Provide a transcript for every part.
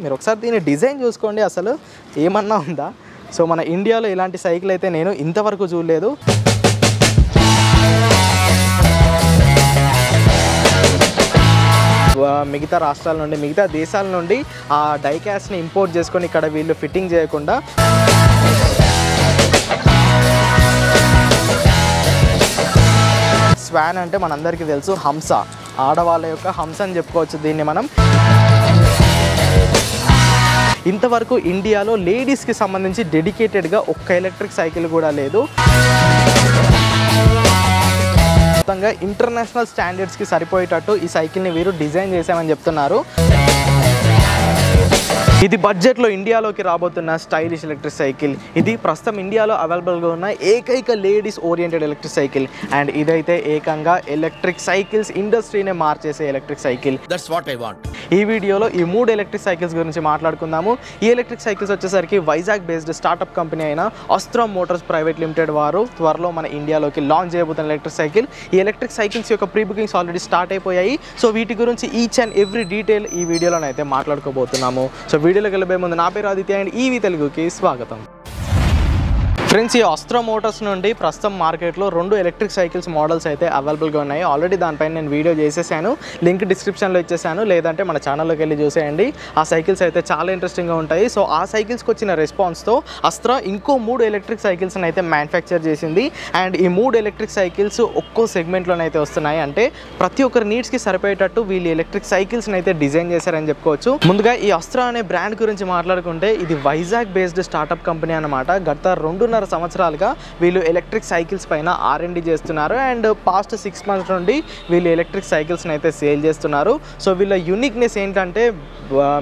మీరు ఒకసారి దీని డిజైన్ చూసుకోండి, అసలు ఏమన్నా ఉందా. సో మన ఇండియాలో ఇలాంటి సైకిల్ అయితే నేను ఇంతవరకు చూడలేదు. మిగతా రాష్ట్రాల నుండి, మిగతా దేశాల నుండి ఆ డైకాస్ట్ని ఇంపోర్ట్ చేసుకొని ఇక్కడ వీళ్ళు ఫిట్టింగ్ చేయకుండా స్వాన్ అంటే మనందరికీ తెలుసు హంస, ఆడవాళ్ళ యొక్క హంస అని చెప్పుకోవచ్చు దీన్ని మనం. ఇంతవరకు ఇండియాలో లేడీస్కి సంబంధించి డెడికేటెడ్గా ఒక్క ఎలక్ట్రిక్ సైకిల్ కూడా లేదు. మొత్తంగా ఇంటర్నేషనల్ స్టాండర్డ్స్కి సరిపోయేటట్టు ఈ సైకిల్ని వీరు డిజైన్ చేశామని చెప్తున్నారు. ఇది బడ్జెట్లో ఇండియాలోకి రాబోతున్న స్టైలిష్ ఎలక్ట్రిక్ సైకిల్. ఇది ప్రస్తుతం ఇండియాలో అవైలబుల్గా ఉన్న ఏకైక ladies oriented electric cycle. And ఇదైతే ఏకంగా ఎలక్ట్రిక్ సైకిల్స్ ఇండస్ట్రీనే మార్చేసే electric cycle. That's what I want. ఈ వీడియోలో ఈ 3 ఎలక్ట్రిక్ సైకిల్స్ గురించి మాట్లాడుకుందాము. ఈ ఎలక్ట్రిక్ సైకిల్స్ వచ్చేసరికి వైజాగ్ బేస్డ్ స్టార్టప్ కంపెనీ అయిన అస్త్రా మోటార్స్ ప్రైవేట్ లిమిటెడ్ వారు త్వరలో మన ఇండియాలోకి లాంచ్ చేయబోతున్న ఎలక్ట్రిక్ సైకిల్. ఈ ఎలక్ట్రిక్ సైకిల్స్ యొక్క ప్రీ బుకింగ్స్ ఆల్రెడీ స్టార్ట్ అయిపోయాయి. సో వీటి గురించి ఈచ్ అండ్ ఎవ్రీ డీటెయిల్ ఈ వీడియోలోనైతే మాట్లాడుకోబోతున్నాము. సో వీడియోలోకి వెళ్ళబోయే ముందు నా పేరు ఆదిత్య అండ్ ఈవీ తెలుగుకి స్వాగతం. ఫ్రెండ్స్, ఈ అస్త్రా మోటార్స్ నుండి ప్రస్తుతం మార్కెట్లో 2 ఎలక్ట్రిక్ సైకిల్స్ మోడల్స్ అయితే అవైలబుల్గా ఉన్నాయి. ఆల్రెడీ దానిపైన నేను వీడియో చేసేసాను, లింక్ డిస్క్రిప్షన్లో ఇచ్చేసాను, లేదంటే మన ఛానల్లోకి వెళ్ళి చూసేయండి. ఆ సైకిల్స్ అయితే చాలా ఇంట్రెస్టింగ్గా ఉంటాయి. సో ఆ సైకిల్స్కి వచ్చిన రెస్పాన్స్తో అస్త్రా ఇంకో 3 ఎలక్ట్రిక్ సైకిల్స్ని అయితే మ్యానుఫ్యాక్చర్ చేసింది. అండ్ ఈ 3 ఎలక్ట్రిక్ సైకిల్స్ ఒక్కో సెగ్మెంట్లోనైతే వస్తున్నాయి. అంటే ప్రతి ఒక్కరి నీడ్స్కి సరిపోయేటట్టు వీళ్ళు ఎలక్ట్రిక్ సైకిల్స్ని అయితే డిజైన్ చేశారని చెప్పుకోవచ్చు. ముందుగా ఈ అస్త్రా అనే బ్రాండ్ గురించి మాట్లాడుకుంటే ఇది వైజాగ్ బేస్డ్ స్టార్టప్ కంపెనీ అనమాట. గత 2.5 సంవత్సరాలుగా వీళ్ళు ఎలక్ట్రిక్ సైకిల్స్ పైన R&D చేస్తున్నారు. అండ్ పాస్ట్ 6 months నుండి వీళ్ళు ఎలక్ట్రిక్ సైకిల్స్ని అయితే సేల్ చేస్తున్నారు. సో వీళ్ళ యూనిక్నెస్ ఏంటంటే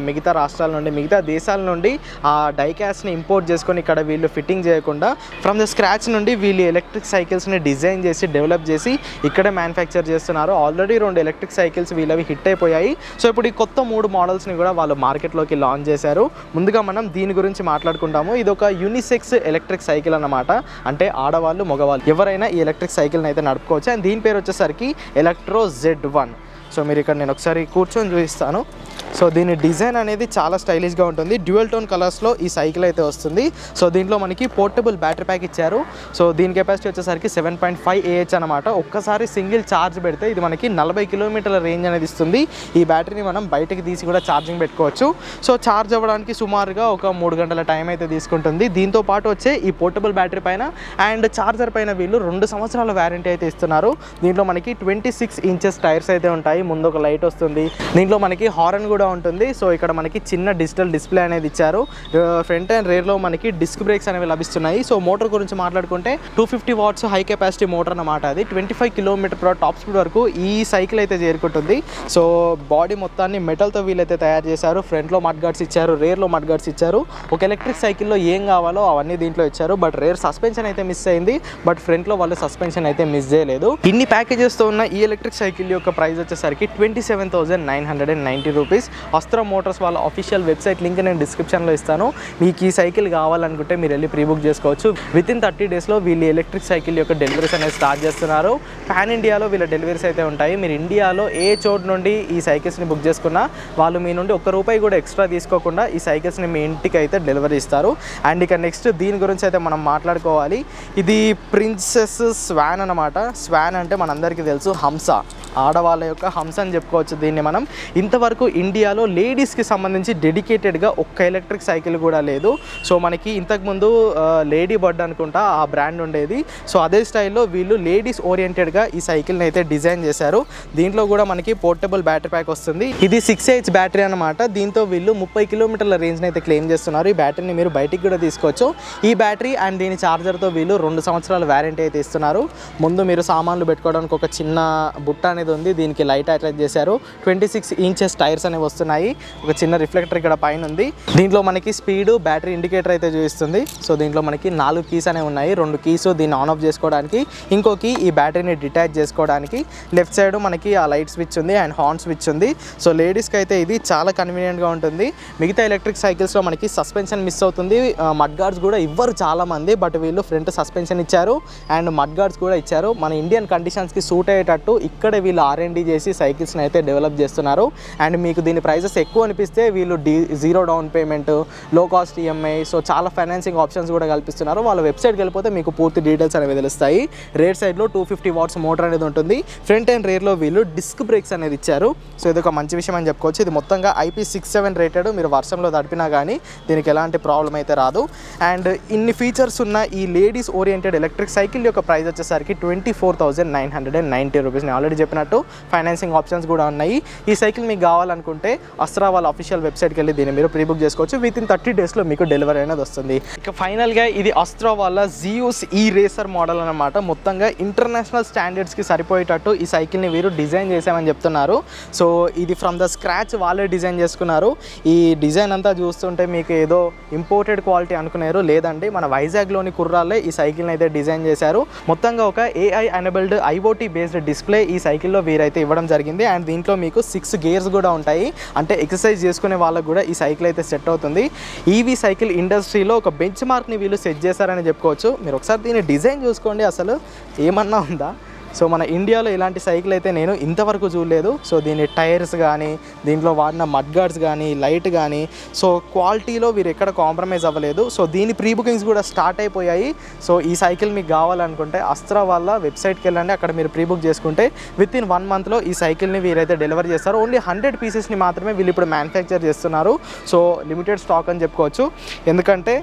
మిగతా రాష్ట్రాల నుండి, మిగతా దేశాల నుండి ఆ డైకాస్ట్ని ఇంపోర్ట్ చేసుకొని ఇక్కడ వీళ్ళు ఫిట్టింగ్ చేయకుండా ఫ్రమ్ ద స్క్రాచ్ నుండి వీళ్ళు ఎలక్ట్రిక్ సైకిల్స్ని డిజైన్ చేసి డెవలప్ చేసి ఇక్కడే మ్యానుఫ్యాక్చర్ చేస్తున్నారు. ఆల్రెడీ 2 ఎలక్ట్రిక్ సైకిల్స్ వీళ్ళవి హిట్ అయిపోయాయి. సో ఇప్పుడు ఈ కొత్త 3 మోడల్స్ని కూడా వాళ్ళు మార్కెట్లోకి లాంచ్ చేశారు. ముందుగా మనం దీని గురించి మాట్లాడుకుంటాము. ఇది ఒక యూనిసెక్స్ ఎలక్ట్రిక్ సైకిల్ అన్నమాట. అంటే ఆడవాళ్ళు, మగవాళ్ళు ఎవరైనా ఈ ఎలక్ట్రిక్ సైకిల్ని అయితే నడుపుకోవచ్చు. అండ్ దీని పేరు వచ్చేసరికి ఎలక్ట్రో Z1. సో మీరు ఇక్కడ నేను ఒకసారి కూర్చొని చూపిస్తాను. సో దీని డిజైన్ అనేది చాలా స్టైలిష్గా ఉంటుంది. డ్యూయల్ టోన్ కలర్స్లో ఈ సైకిల్ అయితే వస్తుంది. సో దీంట్లో మనకి పోర్టబుల్ బ్యాటరీ ప్యాక్ ఇచ్చారు. సో దీని కెపాసిటీ వచ్చేసరికి 7.5 Ah అనమాట. ఒక్కసారి సింగిల్ ఛార్జ్ పెడితే ఇది మనకి 40 కిలోమీటర్ల రేంజ్ అనేది ఇస్తుంది. ఈ బ్యాటరీని మనం బయటకి తీసి కూడా ఛార్జింగ్ పెట్టుకోవచ్చు. సో ఛార్జ్ అవ్వడానికి సుమారుగా ఒక 3 గంటల టైం అయితే తీసుకుంటుంది. దీంతో పాటు వచ్చే ఈ పోర్టబుల్ బ్యాటరీ పైన అండ్ ఛార్జర్ పైన వీళ్ళు 2 సంవత్సరాల వ్యారంటీ అయితే ఇస్తున్నారు. దీంట్లో మనకి 26 inches టైర్స్ అయితే ఉంటాయి. ముందు ఒక లైట్ వస్తుంది. దీంట్లో మనకి హార్న్ కూడా ఉంటుంది. సో ఇక్కడ మనకి చిన్న డిజిటల్ డిస్ప్లే అనేది ఇచ్చారు. ఫ్రంట్ అండ్ రేర్లో మనకి డిస్క్ బ్రేక్స్ అనేవి లభిస్తున్నాయి. సో మోటార్ గురించి మాట్లాడుకుంటే 250 watts హై కెపాసిటీ మోటార్ అన్నమాట. అది 25 km/h టాప్ స్పీడ్ వరకు ఈ సైకిల్ అయితే చేరుకుంటుంది. సో బాడీ మొత్తాన్ని మెటల్తో వీళ్ళైతే తయారు చేశారు. ఫ్రంట్లో మడ్ గార్డ్స్ ఇచ్చారు, రేర్లో మడ్ గార్డ్స్ ఇచ్చారు. ఒక ఎలక్ట్రిక్ సైకిల్లో ఏం కావాలో అవన్నీ దీంట్లో ఇచ్చారు. బట్ రేర్ సస్పెన్షన్ అయితే మిస్ అయింది. బట్ ఫ్రంట్లో వాళ్ళు సస్పెన్షన్ అయితే మిస్ చేయలేదు. ఇన్ని ప్యాకేజెస్తో ఉన్న ఈ ఎలక్ట్రిక్ సైకిల్ యొక్క ప్రైస్ వచ్చేసరికి 27,990 రూపీస్. అస్త్రా మోటార్స్ వాళ్ళ అఫీషియల్ వెబ్సైట్ లింక్ నేను డిస్క్రిప్షన్లో ఇస్తాను. మీకు ఈ సైకిల్ కావాలనుకుంటే మీరు వెళ్ళి ప్రీ బుక్ చేసుకోవచ్చు. వితిన్ 30 daysలో వీళ్ళు ఎలక్ట్రిక్ సైకిల్ యొక్క డెలివరీస్ అనేది స్టార్ట్ చేస్తున్నారు. పాన్ ఇండియాలో వీళ్ళ డెలివరీస్ అయితే ఉంటాయి. మీరు ఇండియాలో ఏ చోటు నుండి ఈ సైకిల్స్ని బుక్ చేసుకున్నా వాళ్ళు మీ నుండి ₹1 కూడా ఎక్స్ట్రా తీసుకోకుండా ఈ సైకిల్స్ని మీ ఇంటికి అయితే డెలివరీ ఇస్తారు. అండ్ ఇక నెక్స్ట్ దీని గురించి అయితే మనం మాట్లాడుకోవాలి. ఇది ప్రిన్సెస్ స్వాన్ అనమాట. స్వాన్ అంటే మనందరికీ తెలుసు హంస, ఆడవాళ్ళ యొక్క హంస అని చెప్పుకోవచ్చు దీన్ని మనం. ఇంతవరకు ఇండియాలో లేడీస్కి సంబంధించి డెడికేటెడ్గా ఒక్క ఎలక్ట్రిక్ సైకిల్ కూడా లేదు. సో మనకి ఇంతకుముందు లేడీ బర్డ్ అనుకుంటా ఆ బ్రాండ్ ఉండేది. సో అదే స్టైల్లో వీళ్ళు లేడీస్ ఓరియంటెడ్గా ఈ సైకిల్ని అయితే డిజైన్ చేశారు. దీంట్లో కూడా మనకి పోర్టబుల్ బ్యాటరీ ప్యాక్ వస్తుంది. ఇది 6Ah బ్యాటరీ అనమాట. దీంతో వీళ్ళు 30 కిలోమీటర్ల రేంజ్ని అయితే క్లెయిమ్ చేస్తున్నారు. ఈ బ్యాటరీని మీరు బయటికి కూడా తీసుకోవచ్చు. ఈ బ్యాటరీ అండ్ దీని ఛార్జర్తో వీళ్ళు 2 సంవత్సరాల వ్యారంటీ అయితే ఇస్తున్నారు. ముందు మీరు సామాన్లు పెట్టుకోవడానికి ఒక చిన్న బుట్ట అనేది ఉంది. దీనికి లైట్ అటాచ్ చేశారు. 26 inches టైర్స్ అనేవి వస్తున్నాయి. ఒక చిన్న రిఫ్లెక్టర్ ఇక్కడ పైన ఉంది. దీంట్లో మనకి స్పీడ్, బ్యాటరీ ఇండికేటర్ అయితే చూపిస్తుంది. సో దీంట్లో మనకి 4 కీస్ అనేవి ఉన్నాయి. 2 కీస్ దీన్ని ఆన్ ఆఫ్ చేసుకోవడానికి, ఇంకో కీ ఈ బ్యాటరీని డిటాచ్ చేసుకోవడానికి. లెఫ్ట్ సైడ్ మనకి ఆ లైట్ స్విచ్ ఉంది అండ్ హార్న్ స్విచ్ ఉంది. సో లేడీస్కి అయితే ఇది చాలా కన్వీనియంట్గా ఉంటుంది. మిగతా ఎలక్ట్రిక్ సైకిల్స్లో మనకి సస్పెన్షన్ మిస్ అవుతుంది. మడ్ గార్డ్స్ కూడా ఇవ్వరు చాలామంది. బట్ వీళ్ళు ఫ్రంట్ సస్పెన్షన్ ఇచ్చారు అండ్ మడ్ గార్డ్స్ కూడా ఇచ్చారు. మన ఇండియన్ కండిషన్స్కి సూట్ అయ్యేటట్టు ఇక్కడే వీళ్ళు వీళ్ళు R&D చేసి సైకిల్స్ని అయితే డెవలప్ చేస్తున్నారు. అండ్ మీకు దీని ప్రైజెస్ ఎక్కువ అనిపిస్తే వీళ్ళు జీరో డౌన్ పేమెంట్, లో కాస్ట్ EMI, సో చాలా ఫైనాన్సింగ్ ఆప్షన్స్ కూడా కల్పిస్తున్నారు. వాళ్ళ వెబ్సైట్కి వెళ్ళిపోతే మీకు పూర్తి డీటెయిల్స్ అనేవి తెలుస్తాయి. రేర్ సైడ్లో 250 వాట్స్ మోటార్ అనేది ఉంటుంది. ఫ్రంట్ అండ్ రేర్లో వీళ్ళు డిస్క్ బ్రేక్స్ అనేది ఇచ్చారు. సో ఇది ఒక మంచి విషయం అని చెప్పుకోవచ్చు. ఇది మొత్తంగా IP67 రేటెడ్. మీరు వర్షంలో తడిపినా కానీ దీనికి ఎలాంటి ప్రాబ్లం అయితే రాదు. అండ్ ఇన్ని ఫీచర్స్ ఉన్న ఈ లేడీస్ ఓరియంటెడ్ ఎలక్ట్రిక్ సైకిల్ యొక్క ప్రైస్ వచ్చేసరికి 24,990 రూపీస్. నేను ఆల్రెడీ చెప్పినట్టు ఫైనాన్సింగ్ ఆప్షన్స్ కూడా ఉన్నాయి. ఈ సైకిల్ మీకు కావాలనుకుంటే అస్త్రా వాళ్ళ అఫీషియల్ వెబ్సైట్కి వెళ్ళి దీన్ని మీరు ప్రీ బుక్ చేసుకోవచ్చు. విత్ ఇన్ 30 డేస్లో మీకు డెలివరీ అనేది వస్తుంది. ఇక ఫైనల్గా ఇది అస్త్రా వాళ్ళ జియూస్ ఈ రేసర్ మోడల్ అనమాట. మొత్తంగా ఇంటర్నేషనల్ స్టాండర్డ్స్కి సరిపోయేటట్టు ఈ సైకిల్ని వీరు డిజైన్ చేసామని చెప్తున్నారు. సో ఇది ఫ్రమ్ ద స్క్రాచ్ వాళ్ళే డిజైన్ చేసుకున్నారు. ఈ డిజైన్ అంతా చూస్తుంటే మీకు ఏదో ఇంపోర్టెడ్ క్వాలిటీ అనుకున్నారు, లేదండి మన వైజాగ్లోని కుర్రాళ్ళే ఈ సైకిల్ని అయితే డిజైన్ చేశారు. మొత్తంగా ఒక AI enabled IoT based display ఈ సైకిల్లో వీరైతే ఇవ్వడం జరిగింది. అండ్ దీంట్లో మీకు 6 గేర్స్ కూడా ఉంటాయి. అంటే ఎక్సర్సైజ్ చేసుకునే వాళ్ళకు కూడా ఈ సైకిల్ అయితే సెట్ అవుతుంది. ఈవీ సైకిల్ ఇండస్ట్రీలో ఒక బెంచ్ మార్క్ని వీళ్ళు సెట్ చేశారని చెప్పుకోవచ్చు. మీరు ఒకసారి దీన్ని డిజైన్ చూసుకోండి, అసలు ఏమన్నా ఉందా. సో మన ఇండియాలో ఇలాంటి సైకిల్ అయితే నేను ఇంతవరకు చూడలేదు. సో దీని టైర్స్ కానీ, దీంట్లో వాడిన మడ్ గార్డ్స్ కానీ, లైట్ కానీ, సో క్వాలిటీలో వీరు ఎక్కడ కాంప్రమైజ్ అవ్వలేదు. సో దీని ప్రీ బుకింగ్స్ కూడా స్టార్ట్ అయిపోయాయి. సో ఈ సైకిల్ మీకు కావాలనుకుంటే అస్త్రా వాళ్ళ వెబ్సైట్కి వెళ్ళండి, అక్కడ మీరు ప్రీ బుక్ చేసుకుంటే విత్ ఇన్ 1 మంత్లో ఈ సైకిల్ని వీరైతే డెలివరీ చేస్తారు. ఓన్లీ 100 పీసెస్ని మాత్రమే వీళ్ళు ఇప్పుడు మ్యానుఫ్యాక్చర్ చేస్తున్నారు. సో లిమిటెడ్ స్టాక్ అని చెప్పుకోవచ్చు, ఎందుకంటే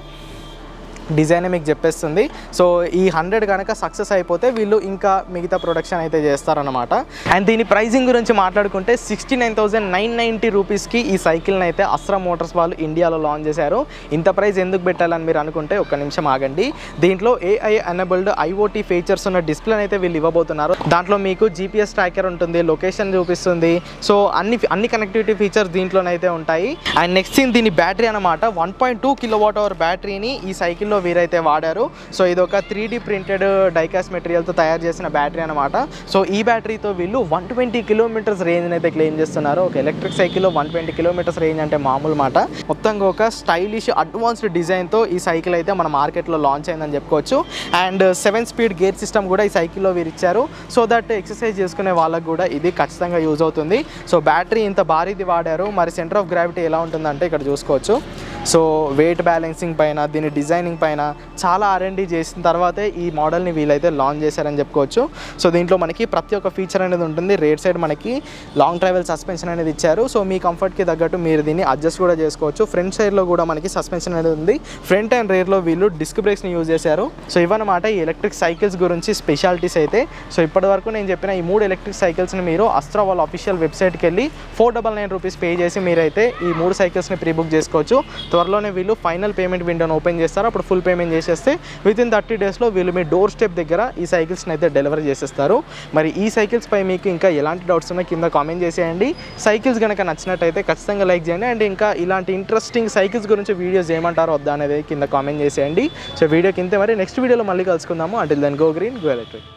డిజైన్ మీకు చెప్పేస్తుంది. సో ఈ 100 కనుక సక్సెస్ అయిపోతే వీళ్ళు ఇంకా మిగతా ప్రొడక్షన్ అయితే చేస్తారనమాట. అండ్ దీని ప్రైజింగ్ గురించి మాట్లాడుకుంటే 69,990 రూపీస్కి ఈ సైకిల్ని అయితే అస్త్రా మోటార్స్ వాళ్ళు ఇండియాలో లాంచ్ చేశారు. ఇంత ప్రైస్ ఎందుకు పెట్టాలని మీరు అనుకుంటే ఒక్క నిమిషం ఆగండి. దీంట్లో AI ఎనేబుల్డ్ IoT ఫీచర్స్ ఉన్న డిస్ప్లేని అయితే వీళ్ళు ఇవ్వబోతున్నారు. దాంట్లో మీకు GPS ట్రాకర్ ఉంటుంది, లొకేషన్ చూపిస్తుంది. సో అన్ని కనెక్టివిటీ ఫీచర్స్ దీంట్లోనైతే ఉంటాయి. అండ్ నెక్స్ట్ థింగ్ దీని బ్యాటరీ అనమాట. 1.2 kWh బ్యాటరీని ఈ సైకిల్లో వీరైతే వాడారు. సో ఇది ఒక 3D ప్రింటెడ్ డైకాస్ట్ మెటీరియల్తో తయారు చేసిన బ్యాటరీ అనమాట. సో ఈ బ్యాటరీతో వీళ్ళు 120 కిలోమీటర్స్ రేంజ్ అయితే క్లెయిమ్ చేస్తున్నారు. ఒక ఎలక్ట్రిక్ సైకిల్లో 120 కిలోమీటర్స్ రేంజ్ అంటే మామూలు మాట. మొత్తంగా ఒక స్టైలిష్ అడ్వాన్స్డ్ డిజైన్తో ఈ సైకిల్ అయితే మన మార్కెట్లో లాంచ్ అయిందని చెప్పుకోవచ్చు. అండ్ 7 స్పీడ్ గేర్ సిస్టమ్ కూడా ఈ సైకిల్లో వీరు ఇచ్చారు. సో దట్ ఎక్సర్సైజ్ చేసుకునే వాళ్ళకు కూడా ఇది ఖచ్చితంగా యూజ్ అవుతుంది. సో బ్యాటరీ ఇంత భారీది వాడారు, మరి సెంటర్ ఆఫ్ గ్రావిటీ ఎలా ఉంటుందంటే ఇక్కడ చూసుకోవచ్చు. సో వెయిట్ బ్యాలెన్సింగ్ పైన, దీని డిజైనింగ్ పైన చాలా R&D చేసిన తర్వాతే ఈ మోడల్ని వీలైతే లాంచ్ చేశారని చెప్పుకోవచ్చు. సో దీంట్లో మనకి ప్రతి ఒక్క ఫీచర్ అనేది ఉంటుంది. రేర్ సైడ్ మనకి లాంగ్ ట్రావెల్ సస్పెన్షన్ అనేది ఇచ్చారు. సో మీ కంఫర్ట్కి తగ్గట్టు మీరు దీన్ని అడ్జస్ట్ కూడా చేసుకోవచ్చు. ఫ్రంట్ సైడ్లో కూడా మనకి సస్పెన్షన్ అనేది ఉంది. ఫ్రంట్ అండ్ రేర్లో వీళ్ళు డిస్క్ బ్రేక్స్ని యూజ్ చేశారు. సో ఇవన్నమాట ఈ ఎలక్ట్రిక్ సైకిల్స్ గురించి స్పెషాలిటీస్ అయితే. సో ఇప్పటివరకు నేను చెప్పిన ఈ 3 ఎలక్ట్రిక్ సైకిల్స్ని మీరు అస్త్రా వాళ్ళ అఫీషియల్ వెబ్సైట్కి వెళ్ళి 499 రూపీస్ పే చేసి మీరైతే ఈ 3 సైకిల్స్ని ప్రీ బుక్ చేసుకోవచ్చు. త్వరలోనే వీళ్ళు ఫైనల్ పేమెంట్ విండోని ఓపెన్ చేస్తారు. అప్పుడు ఫుల్ పేమెంట్ చేసేస్తే విత్ ఇన్ 30 డేస్లో వీళ్ళు మీ డోర్ స్టెప్ దగ్గర ఈ సైకిల్స్ని అయితే డెలివరీ చేసేస్తారు. మరి ఈ సైకిల్స్ పై మీకు ఇంకా ఎలాంటి డౌట్స్ ఉన్నా కింద కామెంట్ చేసేయండి. సైకిల్స్ కనుక నచ్చినట్టయితే ఖచ్చితంగా లైక్ చేయండి. అండ్ ఇంకా ఇలాంటి ఇంట్రెస్టింగ్ సైకిల్స్ గురించి వీడియోస్ చేయమంటారో వద్దా అనేది కింద కామెంట్ చేసేయండి. సో వీడియోకి ఇంతే, మరి నెక్స్ట్ వీడియోలో మళ్ళీ కలుసుకుందాము. Until then go green, go electric.